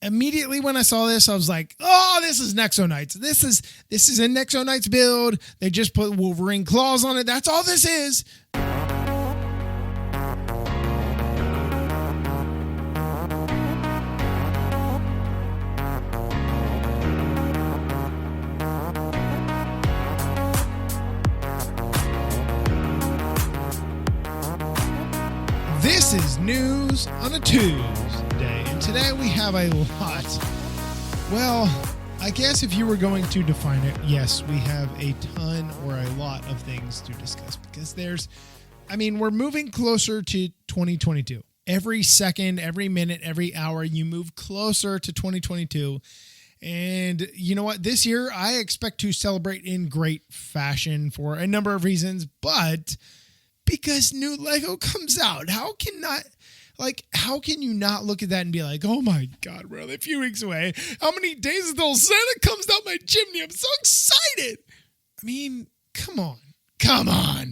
immediately when I saw this, I was like, oh, this is Nexo Knights. This is a Nexo Knights build. They just put Wolverine claws on it. That's all this is. This is news on a Tuesday, and today we have a lot. Well, I guess if you were going to define it, yes, we have a ton or a lot of things to discuss because we're moving closer to 2022. Every second, every minute, every hour, you move closer to 2022. And you know what? This year, I expect to celebrate in great fashion for a number of reasons, but because new Lego comes out, how can you not look at that and be like, oh my God, we're only a few weeks away. How many days until Santa comes down my chimney? I'm so excited. I mean, come on,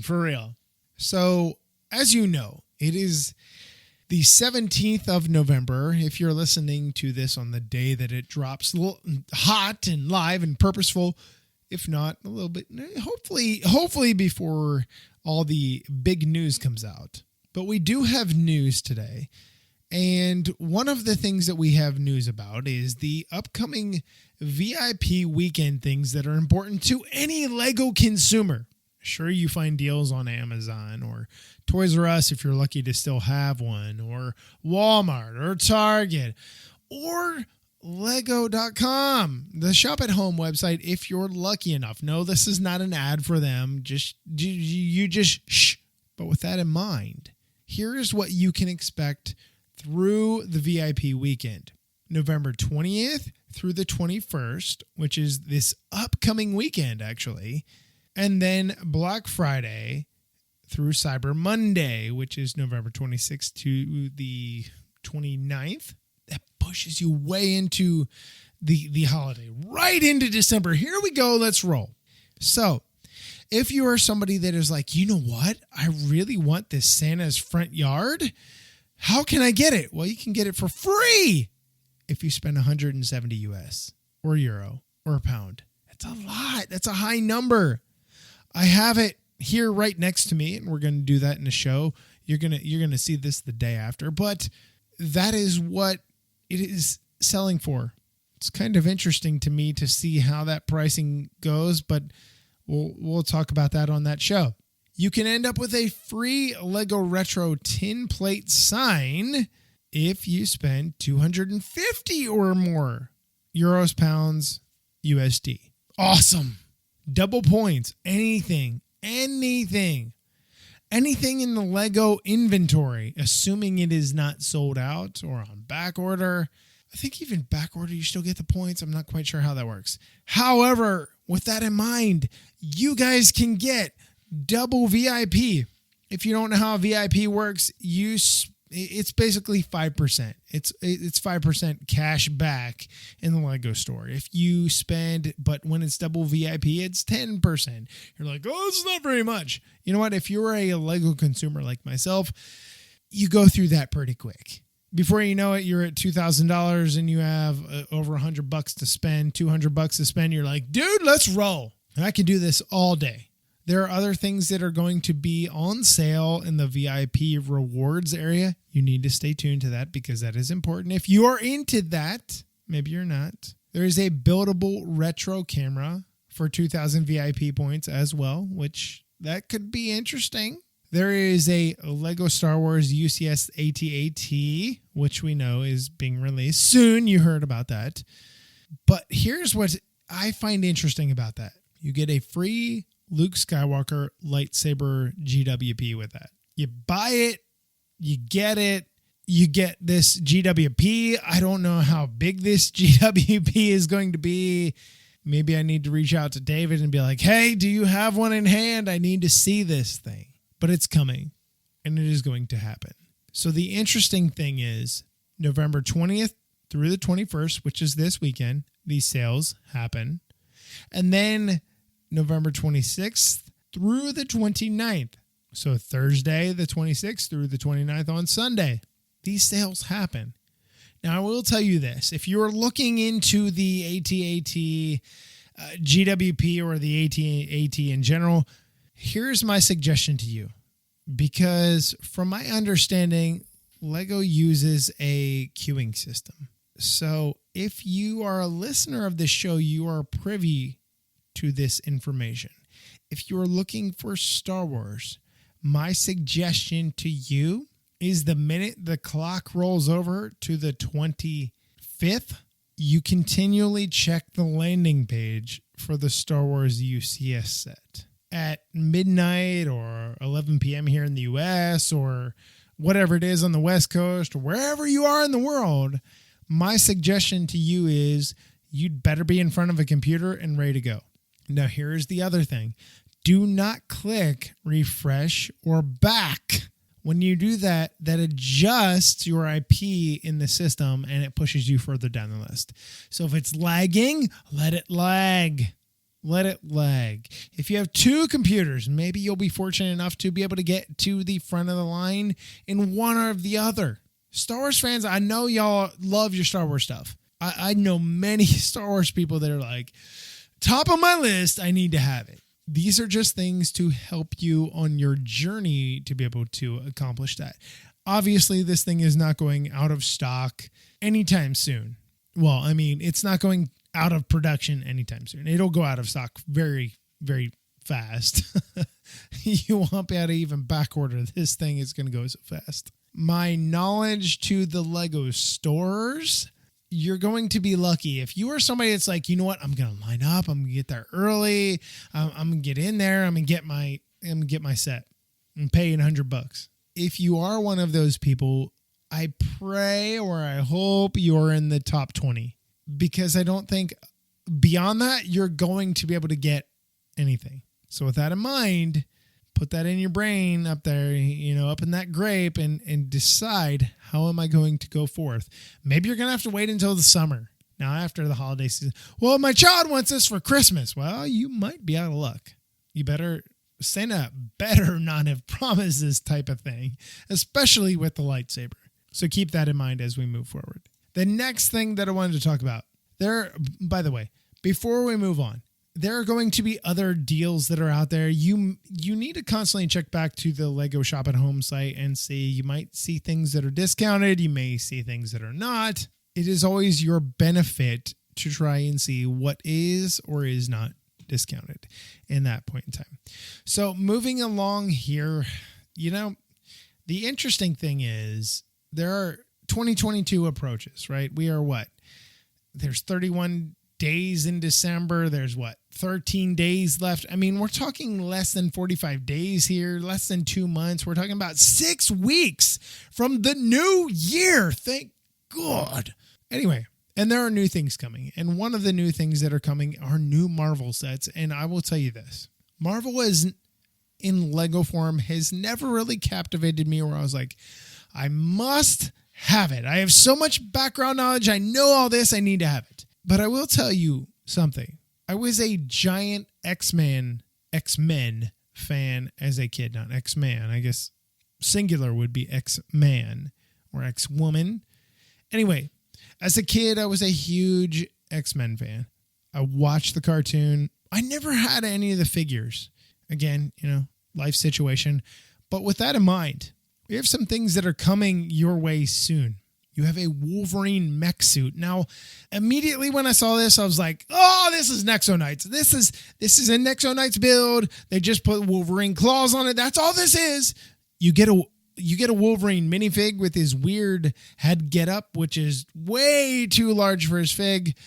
for real. So, as you know, it is the 17th of November. If you're listening to this on the day that it drops, hot and live and purposeful, if not a little bit, hopefully before all the big news comes out. But we do have news today. And one of the things that we have news about is the upcoming VIP weekend things that are important to any Lego consumer. Sure, you find deals on Amazon or Toys R Us if you're lucky to still have one, or Walmart or Target or Lego.com, the shop at home website, if you're lucky enough. No, this is not an ad for them. You just shh. But with that in mind, here is what you can expect through the VIP weekend. November 20th through the 21st, which is this upcoming weekend, actually. And then Black Friday through Cyber Monday, which is November 26th to the 29th. That pushes you way into the holiday, right into December. Here we go. Let's roll. So if you are somebody that is like, you know what? I really want this Santa's front yard. How can I get it? Well, you can get it for free if you spend 170 US or euro or a pound. That's a lot. That's a high number. I have it here right next to me, and we're going to do that in the show. You're going to see this the day after, but that is what it is selling for. It's kind of interesting to me to see how that pricing goes, but we'll talk about that on that show. You can end up with a free Lego Retro tin plate sign if you spend 250 or more euros, pounds, USD. Awesome. Double points. Anything in the Lego inventory, assuming it is not sold out or on back order. I think even back order, you still get the points. I'm not quite sure how that works. However, with that in mind, you guys can get double VIP. If you don't know how VIP works, it's basically 5%. It's 5% cash back in the Lego store. If you spend, but when it's double VIP, it's 10%. You're like, oh, it's not very much. You know what? If you're a Lego consumer like myself, you go through that pretty quick. Before you know it, you're at $2,000 and you have over $100 to spend, $200 to spend. You're like, dude, let's roll. And I can do this all day. There are other things that are going to be on sale in the VIP rewards area. You need to stay tuned to that because that is important. If you are into that, maybe you're not. There is a buildable retro camera for 2,000 VIP points as well, which that could be interesting. There is a Lego Star Wars UCS AT-AT, which we know is being released soon. You heard about that. But here's what I find interesting about that. You get a free Luke Skywalker lightsaber GWP with that. You buy it, you get this GWP. I don't know how big this GWP is going to be. Maybe I need to reach out to David and be like, hey, do you have one in hand? I need to see this thing. But it's coming, and it is going to happen. So the interesting thing is November 20th through the 21st, which is this weekend, these sales happen. And then November 26th through the 29th. So Thursday, the 26th through the 29th on Sunday. These sales happen. Now, I will tell you this. If you're looking into the AT-AT, GWP, or the AT-AT in general, here's my suggestion to you. Because from my understanding, Lego uses a queuing system. So if you are a listener of this show, you are privy to this information. If you're looking for Star Wars, my suggestion to you is the minute the clock rolls over to the 25th, you continually check the landing page for the Star Wars UCS set. At midnight or 11 p.m. here in the U.S. or whatever it is on the West Coast or wherever you are in the world, my suggestion to you is you'd better be in front of a computer and ready to go. Now, here's the other thing. Do not click refresh or back. When you do that, that adjusts your IP in the system and it pushes you further down the list. So if it's lagging, let it lag. Let it lag. If you have two computers, maybe you'll be fortunate enough to be able to get to the front of the line in one or the other. Star Wars fans, I know y'all love your Star Wars stuff. I know many Star Wars people that are like, top of my list, I need to have it. These are just things to help you on your journey to be able to accomplish that. Obviously, this thing is not going out of stock anytime soon. Well, I mean, it's not going out of production anytime soon. It'll go out of stock very, very fast. You won't be able to even back order. This thing is going to go so fast. My knowledge to the Lego stores, you're going to be lucky. If you are somebody that's like, you know what, I'm going to line up. I'm going to get there early. I'm going to get in there. I'm going to get my set and pay $100. If you are one of those people, I pray or I hope you're in the top 20, because I don't think beyond that, you're going to be able to get anything. So with that in mind, put that in your brain up there, up in that grape and decide, how am I going to go forth? Maybe you're going to have to wait until the summer. Now, after the holiday season, well, my child wants this for Christmas. Well, you might be out of luck. Santa better not have promised this type of thing, especially with the lightsaber. So keep that in mind as we move forward. The next thing that I wanted to talk about by the way, before we move on, there are going to be other deals that are out there. You need to constantly check back to the Lego Shop at Home site and see. You might see things that are discounted. You may see things that are not. It is always your benefit to try and see what is or is not discounted in that point in time. So moving along here, the interesting thing is there are 2022 approaches, right? We are what? There's 31 days in December. There's 13 days left. I mean, we're talking less than 45 days here, less than 2 months. We're talking about 6 weeks from the new year. Thank God. Anyway, and there are new things coming. And one of the new things that are coming are new Marvel sets. And I will tell you this, Marvel is in Lego form has never really captivated me where I was like, I must have it. I have so much background knowledge. I know all this. I need to have it. But I will tell you something. I was a giant X-Men fan as a kid, not X-Man. I guess singular would be X-Man or X-Woman. Anyway, as a kid, I was a huge X-Men fan. I watched the cartoon. I never had any of the figures. Again, life situation. But with that in mind, we have some things that are coming your way soon. You have a Wolverine mech suit. Now, immediately when I saw this, I was like, oh, this is Nexo Knights. This is a Nexo Knights build. They just put Wolverine claws on it. That's all this is. You get a Wolverine minifig with his weird head getup, which is way too large for his fig,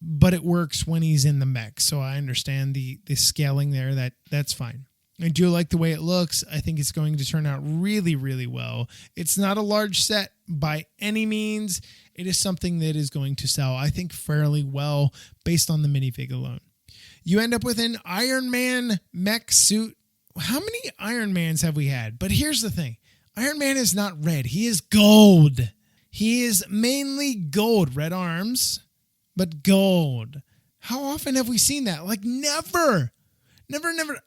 but it works when he's in the mech. So I understand the scaling there. That's fine. I do like the way it looks. I think it's going to turn out really, really well. It's not a large set by any means. It is something that is going to sell, I think, fairly well based on the minifig alone. You end up with an Iron Man mech suit. How many Iron Mans have we had? But here's the thing. Iron Man is not red. He is gold. He is mainly gold. Red arms, but gold. How often have we seen that? Like never,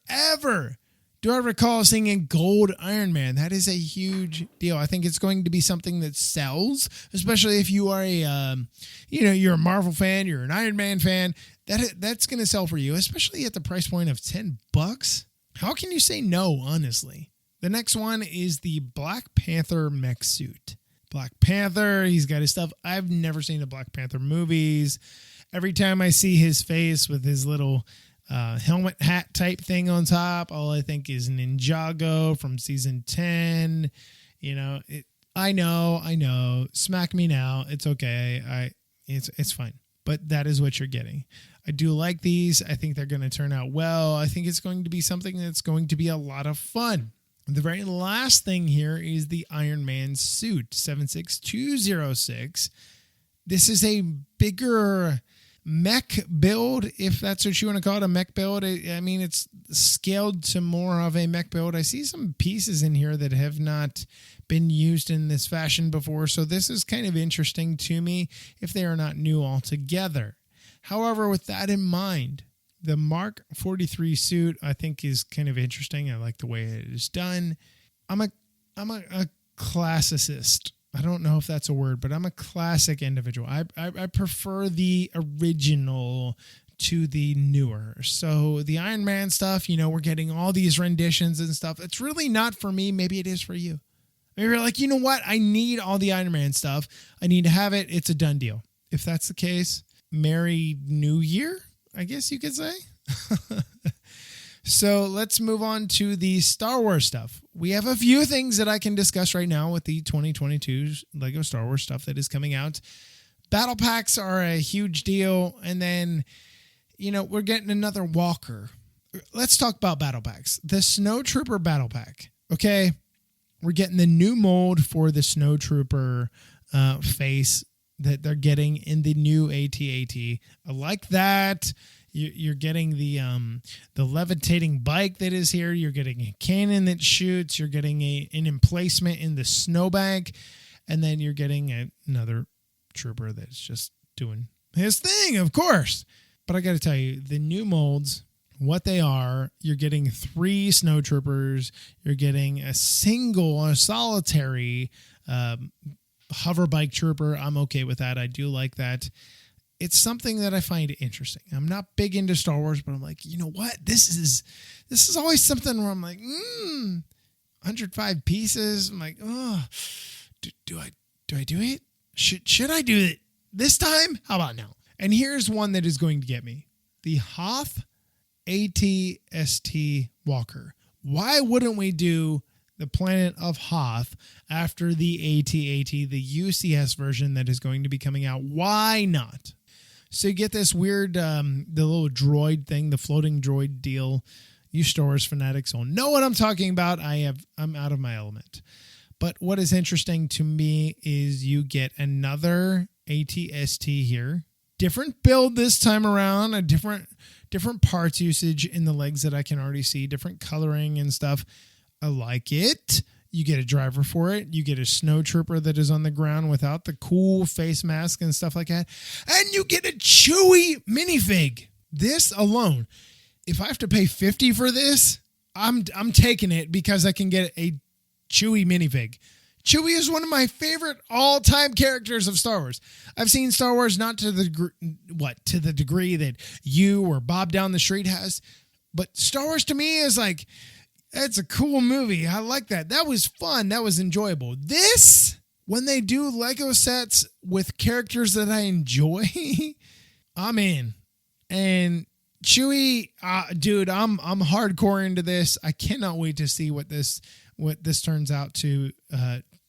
ever. do I recall seeing a gold Iron Man? That is a huge deal. I think it's going to be something that sells, especially if you are you're a Marvel fan, you're an Iron Man fan. That's going to sell for you, especially at the price point of $10. How can you say no, honestly? The next one is the Black Panther mech suit. Black Panther, he's got his stuff. I've never seen the Black Panther movies. Every time I see his face with his little helmet hat type thing on top, all I think is Ninjago from season 10. I know. Smack me now. It's okay. It's fine. But that is what you're getting. I do like these. I think they're going to turn out well. I think it's going to be something that's going to be a lot of fun. The very last thing here is the Iron Man suit, 76206. This is a bigger mech build, if that's what you want to call it, a mech build. It's scaled to more of a mech build. I see some pieces in here that have not been used in this fashion before, so this is kind of interesting to me if they are not new altogether. However, with that in mind, the Mark 43 suit I think is kind of interesting. I like the way it is done. I'm a classicist. I don't know if that's a word, but I'm a classic individual. I prefer the original to the newer. So the Iron Man stuff, we're getting all these renditions and stuff. It's really not for me. Maybe it is for you. Maybe you're like, you know what? I need all the Iron Man stuff. I need to have it. It's a done deal. If that's the case, Merry New Year, I guess you could say. So let's move on to the Star Wars stuff. We have a few things that I can discuss right now with the 2022 Lego Star Wars stuff that is coming out. Battle packs are a huge deal. And then, we're getting another Walker. Let's talk about battle packs. The Snow Trooper battle pack. Okay. We're getting the new mold for the Snow Trooper face that they're getting in the new AT-AT. I like that. You're getting the levitating bike that is here. You're getting a cannon that shoots. You're getting an emplacement in the snowbank. And then you're getting another trooper that's just doing his thing, of course. But I got to tell you, the new molds, what they are, you're getting 3 snow troopers. You're getting a solitary hover bike trooper. I'm okay with that. I do like that. It's something that I find interesting. I'm not big into Star Wars, but I'm like, you know what? This is always something where I'm like, 105 pieces. I'm like, oh, do I do it? Should I do it this time? How about now? And here's one that is going to get me. The Hoth AT-ST Walker. Why wouldn't we do the planet of Hoth after the AT-AT, the UCS version that is going to be coming out? Why not? So you get this weird, the little droid thing, the floating droid deal. You Star Wars fanatics will know what I'm talking about. I'm out of my element. But what is interesting to me is you get another AT-ST here. Different build this time around, a different parts usage in the legs that I can already see, different coloring and stuff. I like it. You get a driver for it. You get a snow trooper that is on the ground without the cool face mask and stuff like that. And you get a Chewie minifig. This alone, if I have to pay $50 for this, I'm taking it because I can get a Chewie minifig. Chewie is one of my favorite all-time characters of Star Wars. I've seen Star Wars not to the degree that you or Bob down the street has, but Star Wars to me is like, it's a cool movie. I like that. That was fun. That was enjoyable. This, when they do Lego sets with characters that I enjoy, I'm in. And Chewie, dude, I'm hardcore into this. I cannot wait to see what this turns out to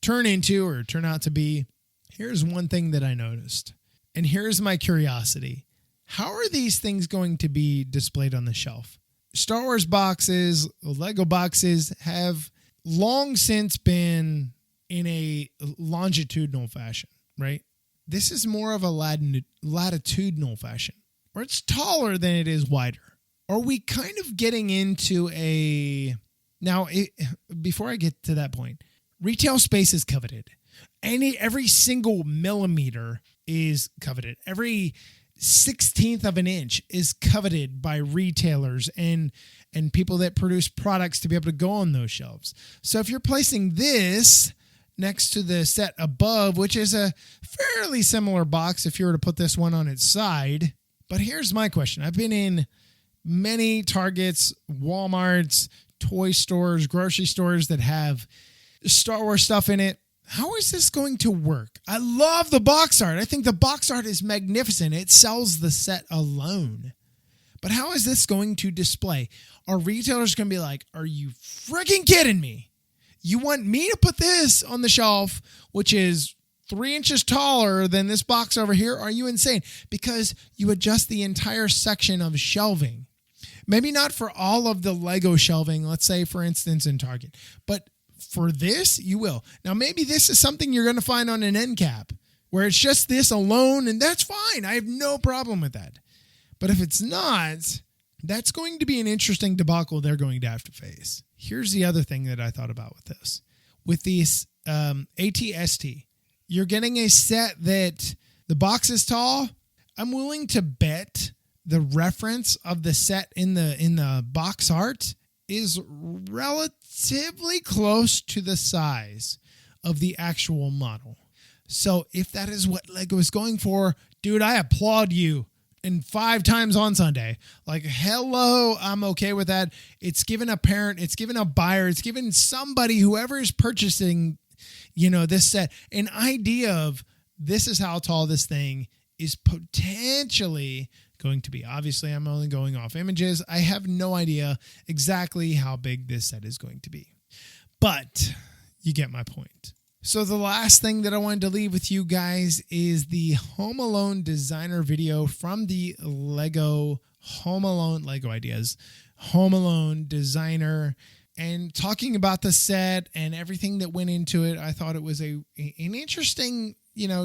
turn into or turn out to be. Here's one thing that I noticed, and here's my curiosity. How are these things going to be displayed on the shelf? Star Wars boxes, Lego boxes have long since been in a longitudinal fashion, right? This is more of a latitudinal fashion, where it's taller than it is wider. Are we kind of getting into a... Now, before I get to that point, retail space is coveted. Every single millimeter is coveted. Every 16th of an inch is coveted by retailers and people that produce products to be able to go on those shelves. So if you're placing this next to the set above, which is a fairly similar box if you were to put this one on its side. But here's my question. I've been in many Targets, Walmarts, toy stores, grocery stores that have Star Wars stuff in it. How is this going to work? I love the box art. I think the box art is magnificent. It sells the set alone. But how is this going to display? Are retailers going to be like, are you freaking kidding me? You want me to put this on the shelf, which is 3 inches taller than this box over here? Are you insane? Because you adjust the entire section of shelving. Maybe not for all of the Lego shelving, let's say, for instance, in Target. But for this, you will. Now, maybe this is something you're going to find on an end cap, where it's just this alone, and that's fine. I have no problem with that. But if it's not, that's going to be an interesting debacle they're going to have to face. Here's the other thing that I thought about with this. With these ATST, you're getting a set that the box is tall. I'm willing to bet the reference of the set in the box art is relatively close to the size of the actual model. So if that is what Lego is going for, dude, I applaud you. And 5 times on Sunday. Like, hello, I'm okay with that. It's given a parent, it's given a buyer, it's given somebody, whoever is purchasing, this set, an idea of this is how tall this thing is potentially going to be. Obviously, I'm only going off images. I have no idea exactly how big this set is going to be. But you get my point. So the last thing that I wanted to leave with you guys is the Home Alone designer video from the Lego Lego Ideas Home Alone designer, and talking about the set and everything that went into it. I thought it was an interesting,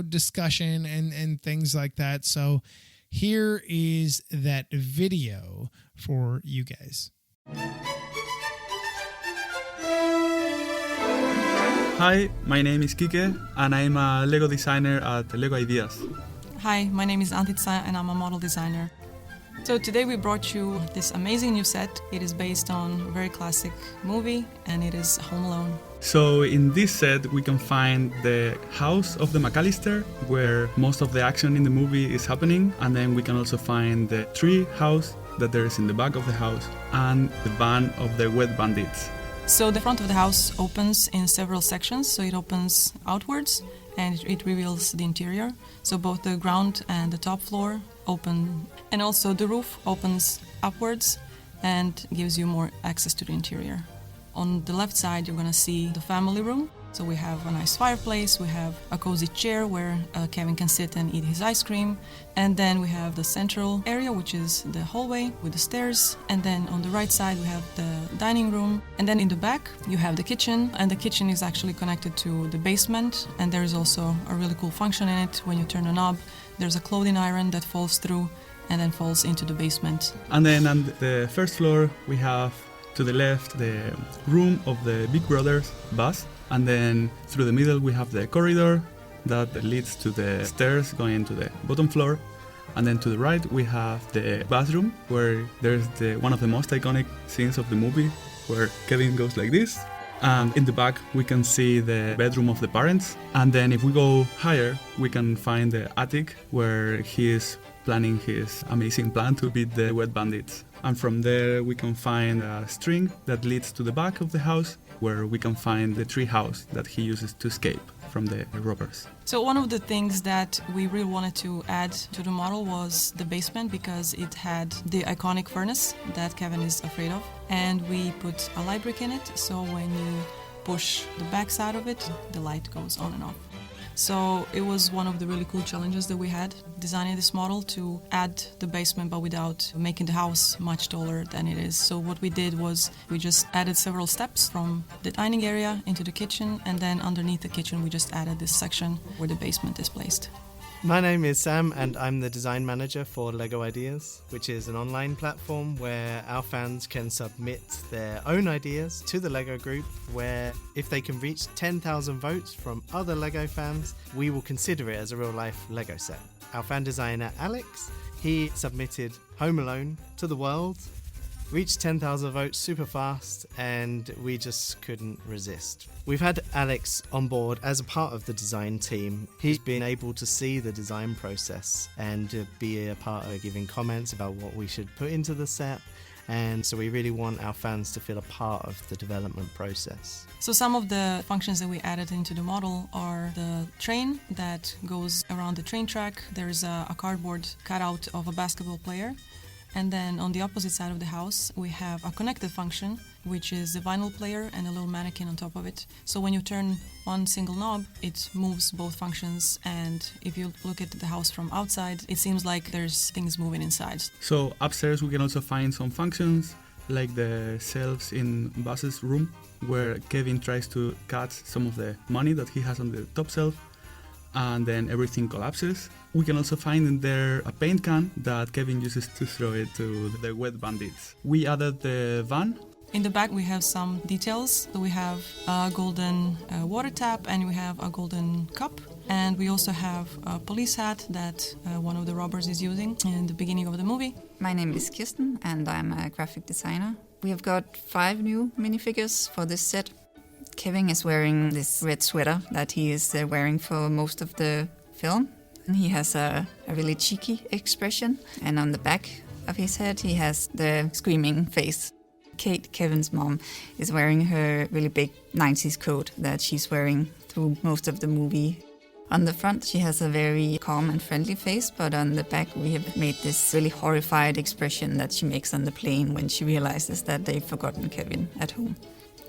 discussion and things like that. So here is that video for you guys. Hi, my name is Kike, and I'm a Lego designer at Lego Ideas. Hi, my name is Atat, and I'm a model designer. So today we brought you this amazing new set. It is based on a very classic movie, and it is Home Alone. So in this set we can find the house of the McAllister, where most of the action in the movie is happening, and then we can also find the tree house that there is in the back of the house, and the van of the wet bandits. So the front of the house opens in several sections, so it opens outwards and it reveals the interior. So both the ground and the top floor open, and also the roof opens upwards and gives you more access to the interior. On the left side you're going to see the family room. So we have a nice fireplace, we have a cozy chair where Kevin can sit and eat his ice cream, and then we have the central area, which is the hallway with the stairs, and then on the right side we have the dining room, and then in the back you have the kitchen, and the kitchen is actually connected to the basement, and there is also a really cool function in it. When you turn the knob, there's a clothing iron that falls through and then falls into the basement. And then on the first floor we have to the left the room of the Big Brothers bus. And then through the middle we have the corridor that leads to the stairs going into the bottom floor. And then to the right we have the bathroom, where there's one of the most iconic scenes of the movie, where Kevin goes like this. And in the back we can see the bedroom of the parents. And then if we go higher we can find the attic, where he is planning his amazing plan to beat the wet bandits. And from there we can find a string that leads to the back of the house, where we can find the tree house that he uses to escape from the robbers. So one of the things that we really wanted to add to the model was the basement, because it had the iconic furnace that Kevin is afraid of, and we put a light brick in it, so when you push the back side of it, the light goes on and off. So it was one of the really cool challenges that we had designing this model, to add the basement but without making the house much taller than it is. So what we did was we just added several steps from the dining area into the kitchen, and then underneath the kitchen we just added this section where the basement is placed. My name is Sam and I'm the design manager for LEGO Ideas, which is an online platform where our fans can submit their own ideas to the LEGO group, where if they can reach 10,000 votes from other LEGO fans, we will consider it as a real-life LEGO set. Our fan designer Alex, he submitted Home Alone to the world, reached 10,000 votes super fast, and we just couldn't resist. We've had Alex on board as a part of the design team. He's been able to see the design process and be a part of giving comments about what we should put into the set. And so we really want our fans to feel a part of the development process. So some of the functions that we added into the model are the train that goes around the train track. There's a cardboard cutout of a basketball player. And then on the opposite side of the house, we have a connected function, which is the vinyl player and a little mannequin on top of it. So when you turn one single knob, it moves both functions. And if you look at the house from outside, it seems like there's things moving inside. So upstairs we can also find some functions like the shelves in Buzz's room, where Kevin tries to catch some of the money that he has on the top shelf, and then everything collapses. We can also find in there a paint can that Kevin uses to throw it to the wet bandits. We added the van. In the back we have some details. So we have a golden water tap and we have a golden cup. And we also have a police hat that one of the robbers is using in the beginning of the movie. My name is Kirsten and I'm a graphic designer. We have got 5 new minifigures for this set. Kevin is wearing this red sweater that he is wearing for most of the film. And he has a really cheeky expression. And on the back of his head, he has the screaming face. Kate, Kevin's mom, is wearing her really big 90s coat that she's wearing through most of the movie. On the front, she has a very calm and friendly face, but on the back, we have made this really horrified expression that she makes on the plane when she realizes that they've forgotten Kevin at home.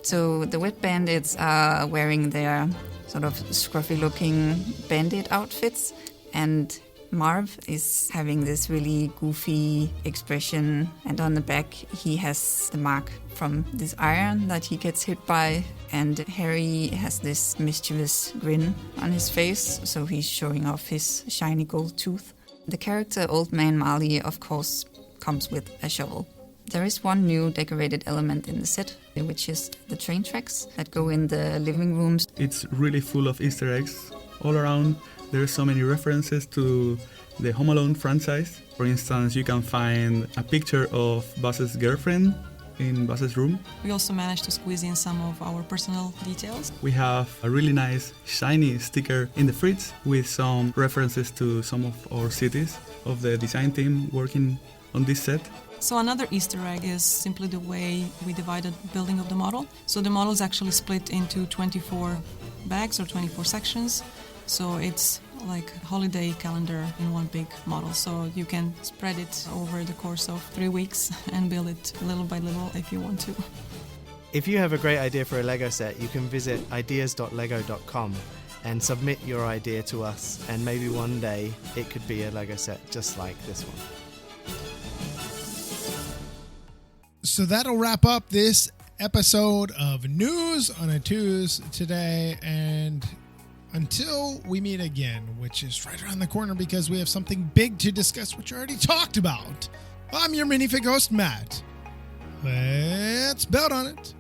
So the wet bandits are wearing their sort of scruffy-looking bandit outfits, and Marv is having this really goofy expression, and on the back he has the mark from this iron that he gets hit by, and Harry has this mischievous grin on his face, so he's showing off his shiny gold tooth. The character Old Man Marley, of course, comes with a shovel. There is one new decorated element in the set, which is the train tracks that go in the living rooms. It's really full of Easter eggs all around. There are so many references to the Home Alone franchise. For instance, you can find a picture of Buzz's girlfriend in Buzz's room. We also managed to squeeze in some of our personal details. We have a really nice shiny sticker in the fridge with some references to some of our cities of the design team working on this set. So another Easter egg is simply the way we divided the building of the model. So the model is actually split into 24 bags or 24 sections. So it's like a holiday calendar in one big model. So you can spread it over the course of 3 weeks and build it little by little if you want to. If you have a great idea for a LEGO set, you can visit ideas.lego.com and submit your idea to us, and maybe one day it could be a LEGO set just like this one. So that'll wrap up this episode of News on a Tues today, and until we meet again, which is right around the corner because we have something big to discuss, which I already talked about. I'm your minifig host, Matt. Let's build on it.